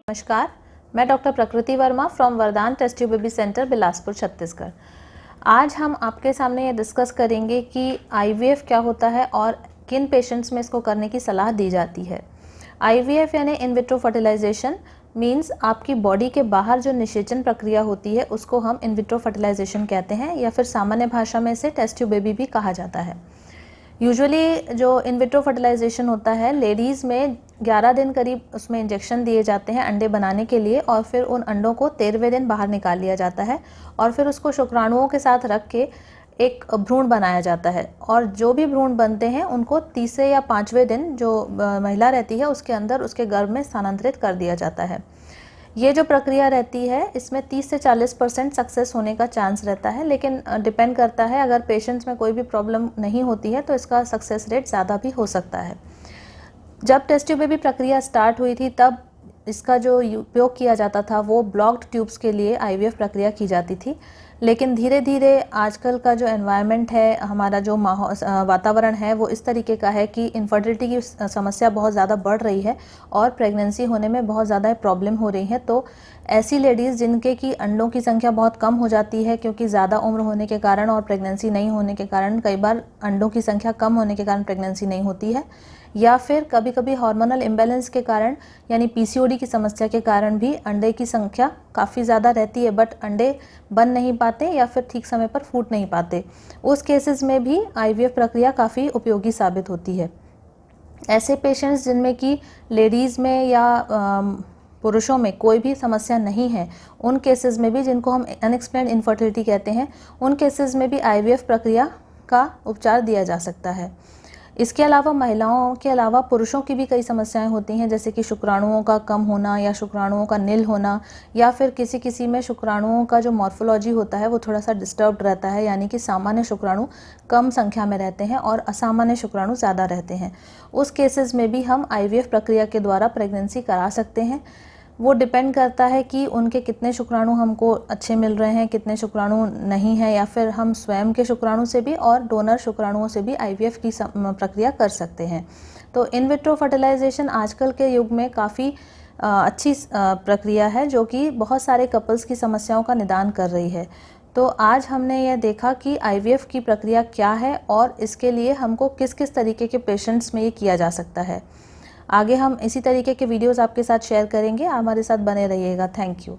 नमस्कार, मैं doctor Prakriti Verma from Vardan test tube baby centre Bilaspur Chhattisgarh. आज हम आपके सामने ये डिस्कस करेंगे कि आईवीएफ क्या होता है और किन पेशेंट्स में इसको करने की सलाह दी जाती है। आईवीएफ यानी इन विट्रो फर्टिलाइजेशन मीन्स आपकी बॉडी के बाहर जो निषेचन प्रक्रिया होती है उसको हम इन विट्रो फर्टिलाइजेशन कहते हैं, या फिर सामान्य भाषा में इसे टेस्ट ट्यूब बेबी भी कहा जाता है। यूजुअली जो इन विट्रो फर्टिलाइजेशन होता है, लेडीज़ में 11 दिन करीब उसमें इंजेक्शन दिए जाते हैं अंडे बनाने के लिए, और फिर उन अंडों को 13वें दिन बाहर निकाल लिया जाता है और फिर उसको शुक्राणुओं के साथ रख के एक भ्रूण बनाया जाता है। और जो भी भ्रूण बनते हैं उनको तीसरे या 5वें दिन जो महिला रहती है उसके अंदर उसके गर्भ में स्थानांतरित कर दिया जाता है। ये जो प्रक्रिया रहती है इसमें 30 से 40% सक्सेस होने का चांस रहता है, लेकिन डिपेंड करता है, अगर पेशेंट्स में कोई भी प्रॉब्लम नहीं होती है तो इसका सक्सेस रेट ज़्यादा भी हो सकता है। जब टेस्ट ट्यूब बेबी प्रक्रिया स्टार्ट हुई थी तब इसका जो उपयोग किया जाता था वो ब्लॉक्ड ट्यूब्स के लिए आईवीएफ प्रक्रिया की जाती थी, लेकिन धीरे धीरे आजकल का जो एनवायरनमेंट है, हमारा जो वातावरण है वो इस तरीके का है कि इनफर्टिलिटी की समस्या बहुत ज़्यादा बढ़ रही है और प्रेगनेंसी होने में बहुत ज़्यादा प्रॉब्लम हो रही है। तो ऐसी लेडीज़ जिनके की अंडों की संख्या बहुत कम हो जाती है क्योंकि ज़्यादा उम्र होने के कारण और प्रेगनेंसी नहीं होने के कारण, कई बार अंडों की संख्या कम होने के कारण प्रेगनेंसी नहीं होती है, या फिर कभी कभी हार्मोनल इम्बैलेंस के कारण यानी पीसीओडी की समस्या के कारण भी अंडे की संख्या काफ़ी ज़्यादा रहती है बट अंडे बन नहीं पाते या फिर ठीक समय पर फूट नहीं पाते। उस केसेस में भी आईवीएफ प्रक्रिया काफ़ी उपयोगी साबित होती है। ऐसे पेशेंट्स जिनमें कि लेडीज़ में या पुरुषों में कोई भी समस्या नहीं है, उन केसेस में भी, जिनको हम अनएक्सप्लेन्ड इनफर्टिलिटी कहते हैं, उन केसेस में भी आईवीएफ प्रक्रिया का उपचार दिया जा सकता है। इसके अलावा महिलाओं के अलावा पुरुषों की भी कई समस्याएं होती हैं, जैसे कि शुक्राणुओं का कम होना या शुक्राणुओं का निल होना, या फिर किसी किसी में शुक्राणुओं का जो मॉर्फोलॉजी होता है वो थोड़ा सा डिस्टर्ब्ड रहता है, यानी कि सामान्य शुक्राणु कम संख्या में रहते हैं और असामान्य शुक्राणु ज़्यादा रहते हैं। उस केसेस में भी हम आईवीएफ प्रक्रिया के द्वारा प्रेगनेंसी करा सकते हैं। वो डिपेंड करता है कि उनके कितने शुक्राणु हमको अच्छे मिल रहे हैं, कितने शुक्राणु नहीं हैं, या फिर हम स्वयं के शुक्राणु से भी और डोनर शुक्राणुओं से भी आईवीएफ की प्रक्रिया कर सकते हैं। तो इन विट्रो फर्टिलाइजेशन आजकल के युग में काफ़ी अच्छी प्रक्रिया है जो कि बहुत सारे कपल्स की समस्याओं का निदान कर रही है। तो आज हमने यह देखा कि आईवीएफ की प्रक्रिया क्या है और इसके लिए हमको किस किस तरीके के पेशेंट्स में ये किया जा सकता है। आगे हम इसी तरीके के वीडियोस आपके साथ शेयर करेंगे, हमारे साथ बने रहिएगा। Thank you.